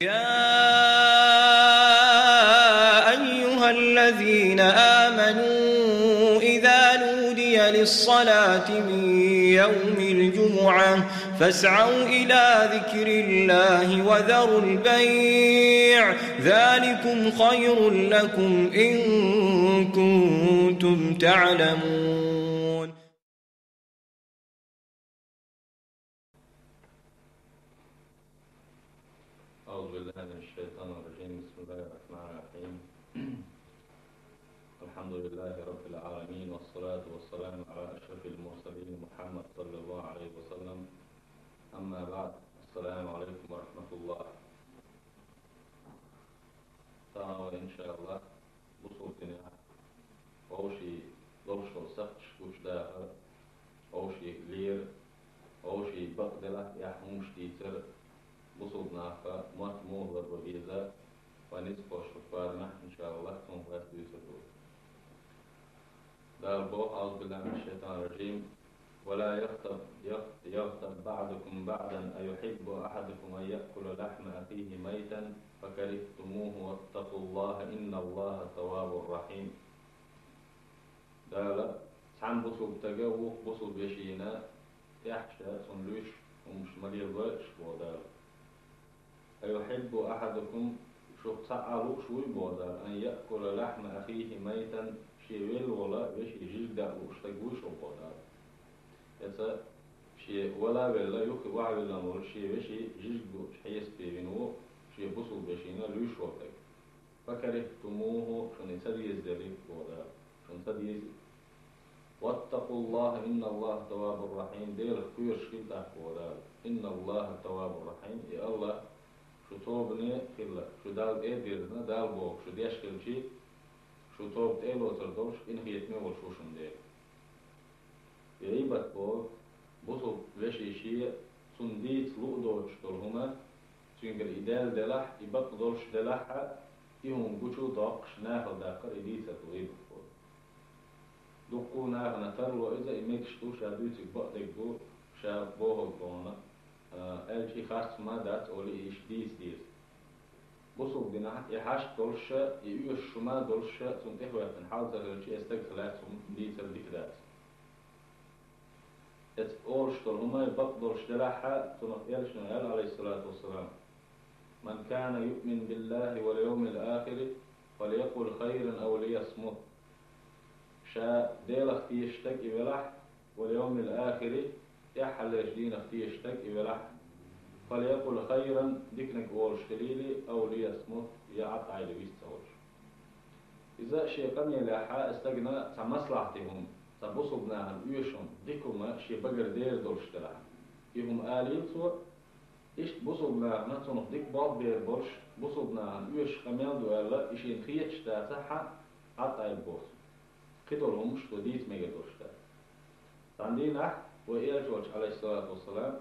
يا أيها الذين آمنوا إذا نودي للصلاة من يوم الجمعة فاسعوا إلى ذكر الله وذروا البيع ذلكم خير لكم إن كنتم تعلمون. أعوذ بالله من الشيطان الرجيم. بسم الله الرحمن الرحيم. الحمد لله رب العالمين والصلاة والسلام على أشرف المرسلين محمد صلى الله عليه وسلم. أما بعد، السلام عليكم ورحمة الله. تعالوا إن شاء الله بصوتنا أوشي ضرش وسخش وش داخل أوشي لير أوشي بقدلة يحموش تيتر بصوتنا فمات موهر وبيزا ونسبة شفارنا إن شاء الله تنفذ بيسدود. دار بو أعوذ بالله من الشيطان الرجيم. ولا يغتب بعضكم بعضا أيحب أحدكم أن يأكل لحم أخيه ميتا فكرهتموه واتقوا الله إن الله تواب رحيم. دار سعن بصوب تجاوق بصوب يشينا يحشى سنلوش ومش مليل بقش ودار أيحب أحدكم شو تعالوا شوي بودار أن يأكل لحم أخيه ميتا شيء ولا بشي جلد وشتقوش بودار يسا شيء ولا يخي واحد ولا نور شيء بشي جلد حيس بينو شيء بصل بشينا ليش وقتك فكرهتموه شن سديز ذلك بودار شن سديز. واتقوا الله إن الله تواب الرحيم. دير كيرش كده بودار إن الله تواب الرحيم. يا الله شو توبني خلا شو دال إيه ديرنا دال بوك شو ديش كل شيء شو توب إيه لو تردوش إن خيتني والشوشن دير يعيبت بوك بصو لشي شيء سنديت لؤدوش تلهما تنقر إدال دلح يبق دولش دلحها إهم قشو داقش ناخل داقر إديسة ويبت بوك دقو ناخل نترلو إذا إميكش تو شادوتك بقدك بو شاب بوهك بونا الشي خاص ما دات أولي إيش ديس بصوا بنا يحاش دولشة يؤيش شما دولشة ثم إخوة تنحاول تغيرشي استقلات ثم ديس الدكدات أولش هما يبقى دولش دلحة ثم إيرش نقال عليه الصلاة والسلام من كان يؤمن بالله واليوم الآخر فليقل خيرا أو ليصمت شا ديل اختيشتك إبلح واليوم الآخر يحل يشدين اختيشتك إبلح فليقل خيرا ديكنك أولش دليلي أو ليصمت يعط عيلي بيستولش. إذا شيء قم يلاحا استغنى تمصلحتهم تبصبناهم يوشهم ديكما شيء بقر دير دولش دلحا يهم آلين سوى إيش بصبناهم نتنق ديك باب بير بولش بصبناهم يوش خميان دوالة إيشين خيتش تاتحا عط عيل بوس قدرهم شتو ديت ميجا دولش دلحا تاندينا وإيل جورج عليه الصلاة والسلام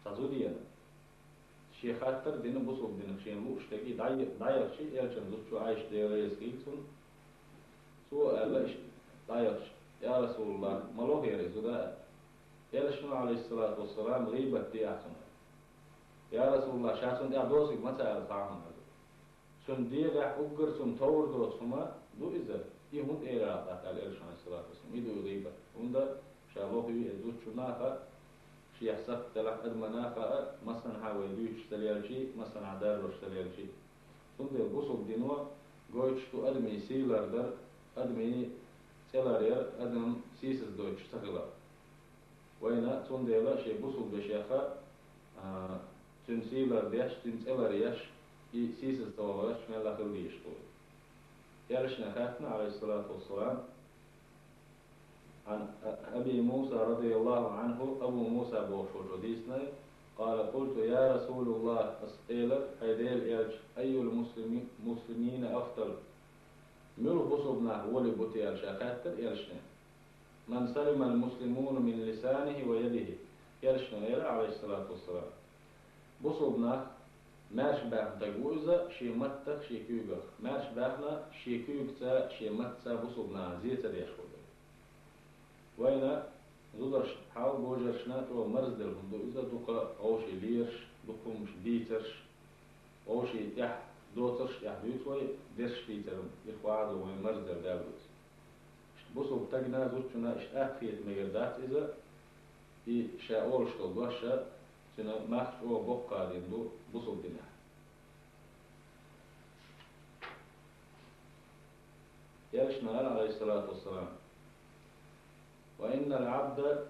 تزودينا شيء خاطر دين بصوب دين شيء لوش تجي داير شيء يرجع شو عايش ديريس كيسون سو الله داير يا رسول الله ما له غير زودا يرشنا عليه الصلاة والسلام غيبة تياتنا يا رسول الله شاسون يا دوسك ما سأل صاحنا سن دير أوجر سن تور دوسما دو إذا يهون إيرا على يرشنا عليه الصلاة والسلام يدو غيبة وندا شابوه يزود شناها شيء حسب تلاح أدمنا مثلا حاول يدوش تليالشي مثلا عدار روش تليالشي ثم ده بوصل دينوا قويش تو أدمي سيلر در أدمي سيلر أدم سيسس دوش تغلا وينا ثم ده لا شيء بوصل بشيخة تن سيلر ديش تن سيلر يش سيسس تواش من لا خليش تو يارشنا خاتنا عليه الصلاة والسلام عن أبي موسى رضي الله عنه أبو موسى بوشو جديسنا قال قلت يا رسول الله أسئلك حيديل إيرج أي المسلمين أفضل ملو بصبنا ولي بوتي الشاكاتر إيرشنا من سلم المسلمون من لسانه ويده إيرشنا إيرا عليه الصلاة والسلام بصبنا ماش باخ دقوزة شي متك شي كيوغخ ماش باخنا شي كيوغتا شي متسا بصبنا زيتا ديشو وينا زودرش حاول بوجرشنا تو مرز دل هندو إذا دوكا أوش ليرش دوكو مش ديترش أو شيء يح دوتش يح بيتوي درش بيترم يخواد ومرزر دابوت بوسو بتجنا زوجنا إيش أكفيت مجردات إذا شاول شتو دوشة تنا ماخ أو بقى ديندو بوسو الدنيا يالشنا عليه الصلاة والسلام وإن العبد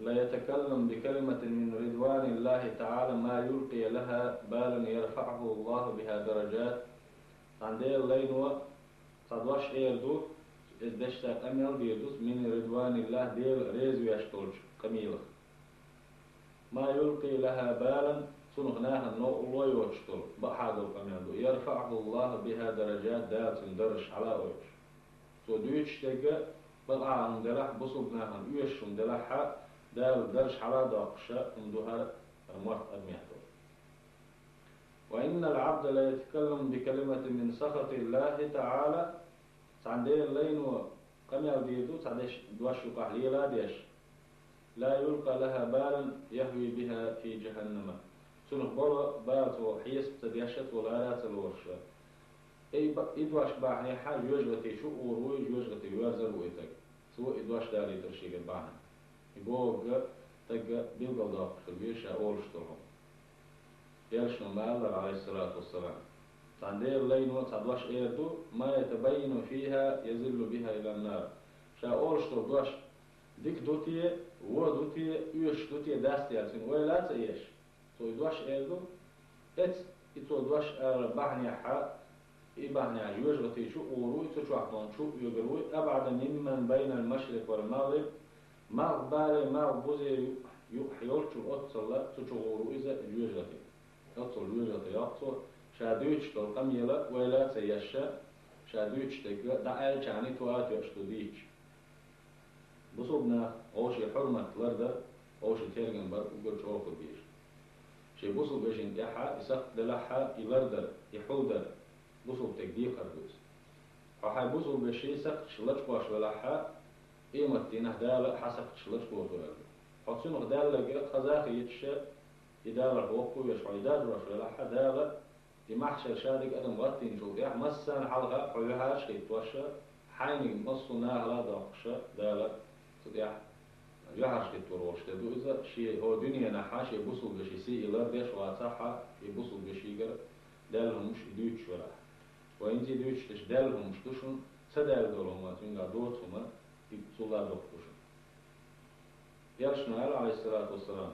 لا يتكلم بكلمة من رضوان الله تعالى ما يلقي لها بالا يرفعه الله بها درجات عندي اللينوة صدوش إيردو إدشتا أميل ديردوس من رضوان الله ديل ريزو يشتولش قميلة ما يلقي لها بالا سنغناها نو الله يوشتول بحاجة القميل يرفعه الله بها درجات دات درش على أوش سو دويتش تيجا بقى عن دلح بصبناها يوشم دلحها دال درش على داقشة اندوها مرت أدميحتو وإن العبد لا يتكلم بكلمة من سخط الله تعالى سعندي اللين وقم يوديدو سعديش دوشو قحليلا ديش لا يلقى لها بالا يهوي بها في جهنم سنخ برا باتو حيس تديشت ولا رات الورشة إدواش باعني حاج يوجغتي شو وروي يوجغتي يوازر ويتك سوى إدواش داري ترشيق باعني يبوغ تجا بيلقى ضاق خلبيش أولشتهم يالشنا مال عليه الصلاة والسلام عندي الليل وتعدواش إيردو ما يتبين فيها يزل بها إلى النار شا أولشتو دواش ديك دوتي ودوتي يوش دوتي داستي عشان ولا تيش تو دواش إيردو إتو دواش بحني حا إبحني عجوز غتيشو وروي تشو عطان شو يقروي أبعد ممن بين المشرق والمغرب ما بالي ما بوزي يحيولشو أتصل تشغورو إذا جوجتي أتصل جوجتي أتصل شادويتش تلقميلا ولا تيشا شادويتش تقرأ دعاية يعني توات يشتديش بصوبنا أوشي حرمة لردر أوشي تيرجن بر وقرش أوفو بيش شي بصوب بيش انتحا يسق دلحا يلردر يحودر بصوب تقديق خربوز وحي بصوب بيشي سق شلتش باش ولحا إيمتينه دالة حسب شلتش بوتو لردر حسنو دالة خزاخي يتشا يدالة وقو يشعر يدادر وشلحا دالة يمحشر شادق أدم غطين شو يح مسان حلقة حيوهاش كيتوشا حيني مصو ناهلا داقشا دالة تديح يحش كيتوروش تدو إذا شي هو دنيا نحاش يبصل بشي سي إلار ديش واتاحا يبصل بشي قر دالهم مش يدوش ولا وإنتي دوش تش دالهم مش تشون سدال دولهما تنقى دوتهما يبصلا دوكتوشون يرشنا عليه الصلاة والسلام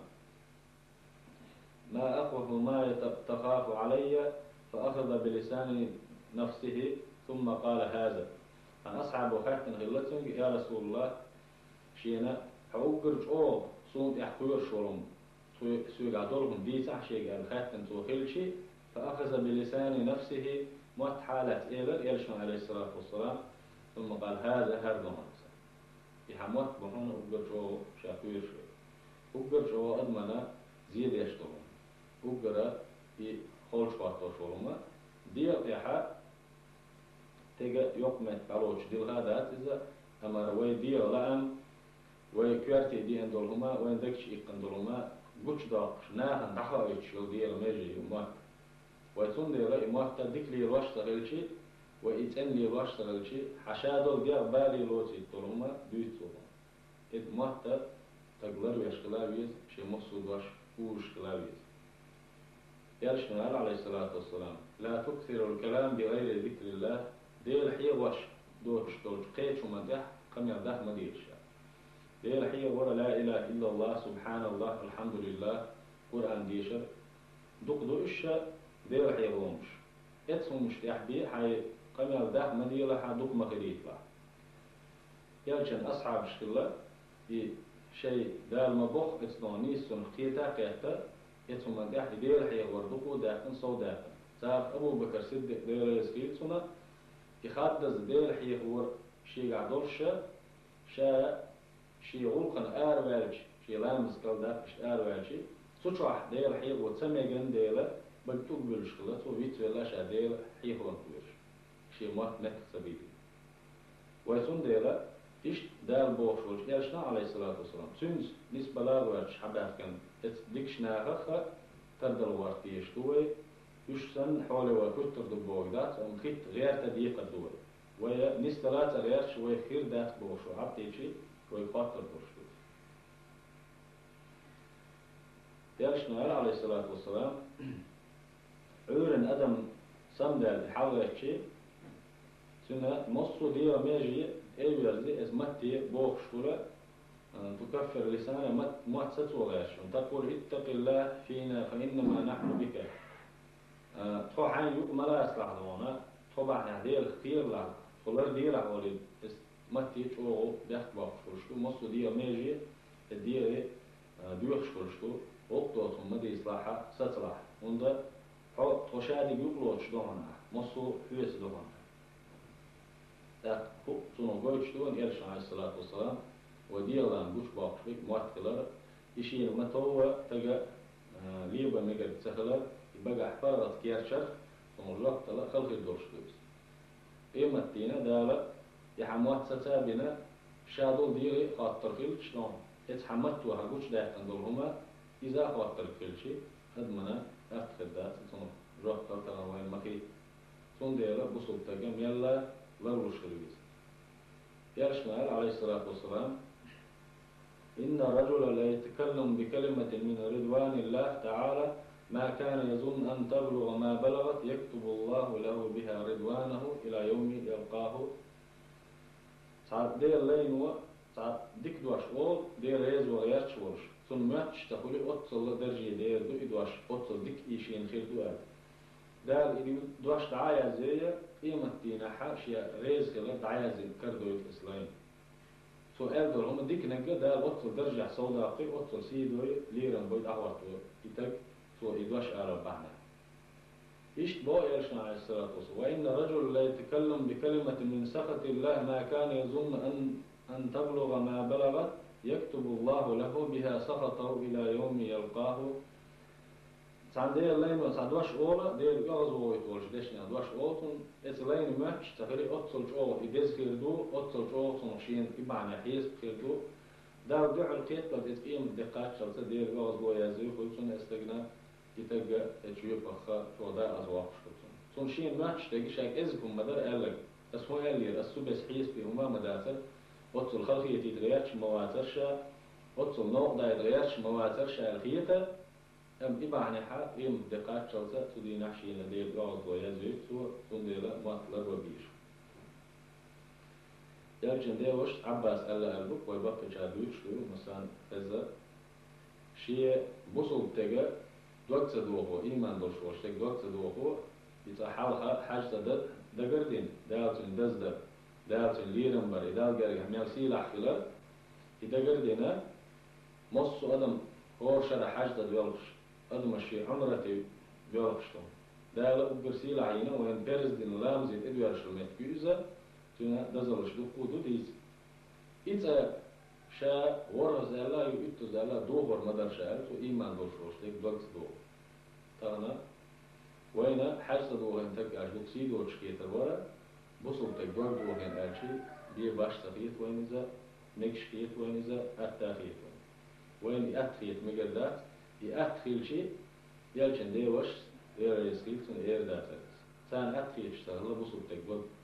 ما أخوف ما تخاف علي فأخذ بلسان نفسه ثم قال هذا أن أصحاب خيحتن غلتهم يا رسول الله شينا حوقرج أو صوت يحكور شورم سوق عدولهم ديسح شيء قال خيحتن توخيل شيء فأخذ بلسان نفسه موت حالة إيلر يلشن عليه الصلاة والسلام ثم قال هذا هردون يحموت بهون أقرج أو شاكوير شيء أقرج أو أدمنا زيد يشتغل أقرأ يخول شواتو شورما ديال إيحاء تيجا يقمت علوش ديال هذا إذا أمر وي ديال لأم وي كوارتي دي اندولهما وين دكش إقندولهما قوش داقش ناهن دحايتش ديال ميجي يمات ويتون ديال إمات تدك لي الوش تغلشي ويتن لي الوش تغلشي حشادو ديال بالي لوتي تولهما دويتولهما إدمات تقلر ويشغلاويز شي مصود وش وش غلاويز يرشنا عليه الصلاة والسلام لا تكثر الكلام بغير ذكر الله ديل حي وش دوش قيتش ومدح كم يردح مديرش ديل حي ورا لا إله إلا الله سبحان الله الحمد لله قرآن ديشر دق إشا ديل حي غلومش اتسهم مشتاح بي حي كم يردح مدير حا دق مخديت لا يرشن أصحاب شكله شيء دال مبخ اتنونيس سنختيتا قيتا يتم مدح دير حي وردقو داخن صو داخن صار أبو بكر صدق دير يسكيت سنة يخدز دير حي هو شيء قعدوش شا شيء غلقن والج شيء لامس قال داخش والج سوتشح دير حي وتسمى جن دير بكتب بالشغلات وبيت ولا شا دير حي هو نقولش شيء ما نك سبيدي ويسون دير إيش دال بوشوش يرشنا عليه الصلاة والسلام سنس نسبة لا وش حبات كان ديكشنا خخ تردل وارتيش توي يشسن حوالي وكتر دبوك دات ومخيط غير تدقيق الدول ويا نستلات غير شوي خير دات بوشو عبتي شي شوي قاتل بوشو يالشنا عليه الصلاة والسلام عورن أدم سمدال حاول شي سنة مصو ديو ميجي ايوزي ازمتي بوشولا تكفر لسانه ما تسوغاش تقول اتق الله فينا فإنما نحن بك تخو حين يوك ملا يصلح دونا تخو بعنا ديال خير لا فلر ديال أولي متي تشوغو بيخت بوشو مصو ديو ميجي الديري دوخش فرشتو وقتو ثم دي إصلاحة ستلاح وندا تخو شادي بيوكلوش دونا مصو حويس دونا هو تونو قوشتون إرش عليه الصلاة والسلام وديالان بوش باقشبك مواتكلر إشي المتوى تجا ليبا ميجر تسهلر يبقى حفارة كيرشر ومجلق تلا خلق الدورش بيبس إيما التينة دالا يحموات ستابنا شادو ديري خاطر فيل شلون اتحمدتو هاقوش دايتن دولهما إذا خاطر فيل شي هدمنا أفتخدات تونو جوق تلا وين مخي تون ديلا بصوب تجا ميلا لروش خلويس يرشنا عليه الصلاة والسلام إن الرجل لا يتكلم بكلمة من رضوان الله تعالى ما كان يظن أن تبلغ ما بلغت يكتب الله له بها رضوانه إلى يوم يلقاه ساعات دير لينوا ساعات ديك دواش أول دير ريز وغيرش ورش ثم تشتغلي أتصل درجة دير دو إدواش أتصل ديك إيشين خير دوال دال إدي دواش دعايا زي قيمة دينا حاشية ريز خلال دعايا زي كردو الإسلام سؤال دول هم ديك نجا دال أتصل درجة صوداقي أتصل سيدوي ليرن بيد أهواتو إتك سو إدواش أعرف بعنا إيش بو إيرشنا عليه الصلاة والسلام وإن الرجل لا يتكلم بكلمة من سخط الله ما كان يظن أن تبلغ ما بلغت يكتب الله له بها سخطه إلى يوم يلقاه سان دير لين وسان دواش أولا دير يغزو يتولش ديشنا دواش أوتون إس لين ماتش تخلي أتصل أول إدز خيردو أتصل أول صنوشين إبعنا حيز خيردو دار دع القيت قد إتقيم دقات شرطة دير يغزو يزوي خلصون استغنى يتقى تشويق أخا توضاء أزواق شكتون صنوشين ماتش تقشاك إزكم مدار ألق أسهو ألير أسو بس حيز بهما مداثر أتصل خلقية يتغيرش مواترشا أتصل نوع يتغيرش مواترشا الخيطة أم إبعني حق إم دقات شلطة تدي نحشي ندير يغض ويزويت سوى تنديلا مطلب وبيش يرجن ديوش عباس ألا ألبك ويبقى جادوش لو مثلا فزا شيء بصل تجا دوك تدوخو إيمان دوشوش تك دوك تدوخو يتحال حاجة دقردين دالتن دزدر دالتن ليرن بري دال قرق هميال سيلح خلال يدقردينا مصو أدم هو شرح حاجة دوالش أدم الشيء عمرتي بيرقشتون دال أبرسيل عينا وين بيرز دين لامزين إدوار شلمت كيوزا تنا دزلش دقودو ديز إذا شا ورز ألا يؤتو زالا دوغر مدر شاعر تو إيمان دوشوش تك دوغت دوغ تانا وين حاجة دوغن تك أجدوك سيدو تشكيتر ورا بصل تك دوغ دوغن أجي بيه باش تخيط وين إذا مكشكيت وين إذا أتاخيت وين أتخيت مقدات يأتخيل شيء يالشن ديوش إير يسكيلتون إير داترس سان أتخيل اشتغل بصل تك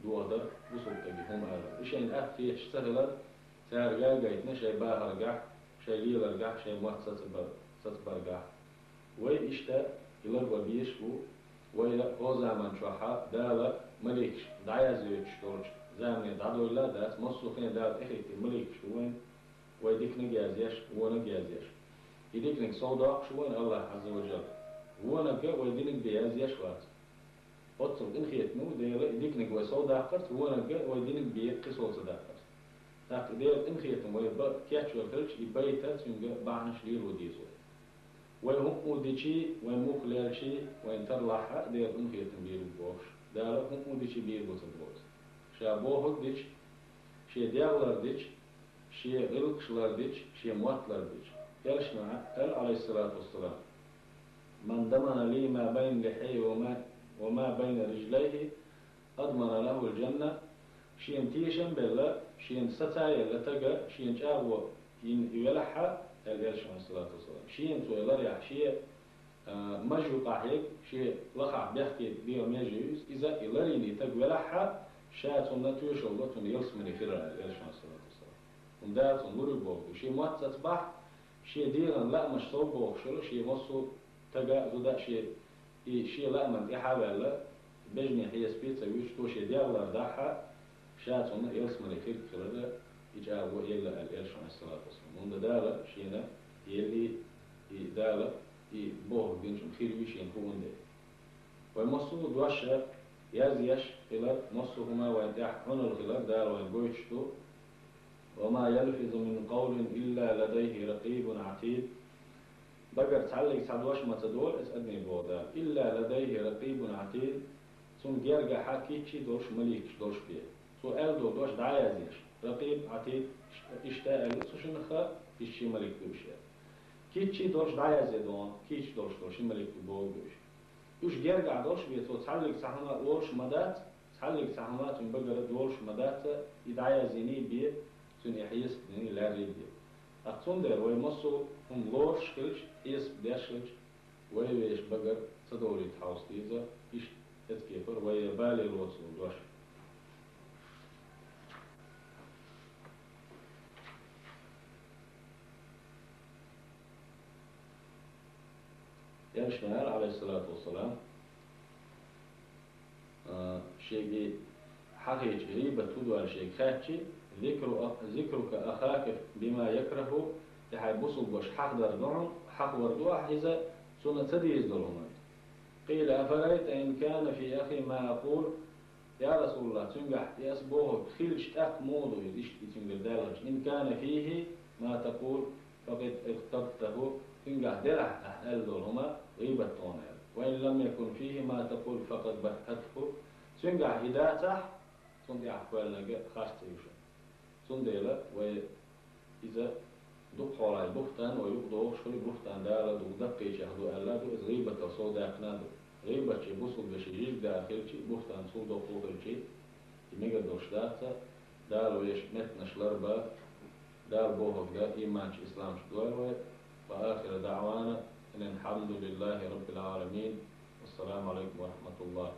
دوغدر بصل تك هم أغل إشين أتخيل اشتغل سارجع جايتنا شيء باهرجع شيء ليلرجع شيء موت ستبرجع ويشتا يلقى بيشبو ويلا هو زمان شوحة دالا مليكش دعيا زيوش تورج زمان دعو الله دات مصوخين دات إخيتي مليكش وين ويديك نجازيش ونجازيش يديك نك صودق شوين الله عز وجل ونجا ويدينك بيازيش وات أتصل إن خيتنو ديلا يديك نك وصودق قرت ونجا ويدينك بيقصو صدقت تاك دير إن خيتم ويبقى كياتشو الخلش يبيتات ينجا بعنش ليل وديزو ويهم وديشي ويموك ليرشي وين ترلح دير إن خيتم بيرو بوش دالا هم وديشي بيرو تبوت شابوه ديش شي ديالر ديش شي غلقشلر ديش شي مواتلر ديش يرشنا قال عليه الصلاة والسلام من ضمن لي ما بين لحيه وما بين رجليه أضمن له الجنة شين تيشن بالله شين ستاي لتجا شين جابو يلحى الإرش عليه الصلاة والسلام شين تو يلريح شيء مجوقع هيك شيء لقع بيحكي بيوم يجيز إذا إلاريني تقولها شات ونتوش الله تنيلس من يفير عليه شان الصلاة والسلام وندار تنور البوك وشيء موت تصبح شيء ديرا لا مش صوبه شلو شيء مصو تجا زودا شيء لا من إحابة لا بجني هي سبيت ويش تو شيء ديار داحا شات ونيلس من يفير كلا إجا وإلا عليه شان الصلاة والسلام وندار شيءنا يلي دار بوه بينشم خير ويشين هون ده والمصو دواشة يازيش خلال مصو هما وينتح هنا الخلال دار وينقوشتو وما يلفظ من قول إلا لديه رقيب عتيد بقر تعلق تعدواش ما تدول اسأدني بودا إلا لديه رقيب عتيد ثم جرجع حكي شي دوش مليك دوش بيه سؤال دوش دعايزيش رقيب عتيد اشتاق سوشنخا اشي ملك دوشيا كيتشي دوش دعايزي دون كيتش دوش ملك دوش يوش جرجع دوش بيتو تعلق سحمات ورش مدات تعلق سحمات من بقرة ورش مدات يدعي زيني بيه سن يحيس ديني لا ريد بيه أقصون دير ويمصو هم ورش كلش يس بداشلش ويش بقر تدوري تحاوس تيزا إيش تتكيفر ويبالي الوصل دوش يشمال عليه الصلاة والسلام شيء حقيقي غيبة تدوى شيء خاتشي ذكرك أخاك بما يكره يحبسوا بوش حق دردوهم حق وردوح إذا سنة تديز دولهم قيل أفرأيت إن كان في أخي ما أقول يا رسول الله تنجح يسبوه خلش أك مودو يديش دالج إن كان فيه ما تقول فقد اغتبته تنجح درح أهل دولهما غيبة طونير وإن لم يكن فيه ما تقول فقد بهته تنجح إذا تح تنجح أحوالنا خاصة يوشن تنديلا وإذا دق حوالي بختان ويقضوا شغل بختان دالا دق دقي شهدو ألا دو إذ غيبة تصو داقنا دو غيبة شي بوصل بشيجيك داخل شي بختان صودو فوقل شي يميقى دوش داتا دال ويش متنا شلربا دال بوهك دا إيمان شي إسلام شدوار وآخر دعوانا إن الحمد لله رب العالمين والسلام عليكم ورحمة الله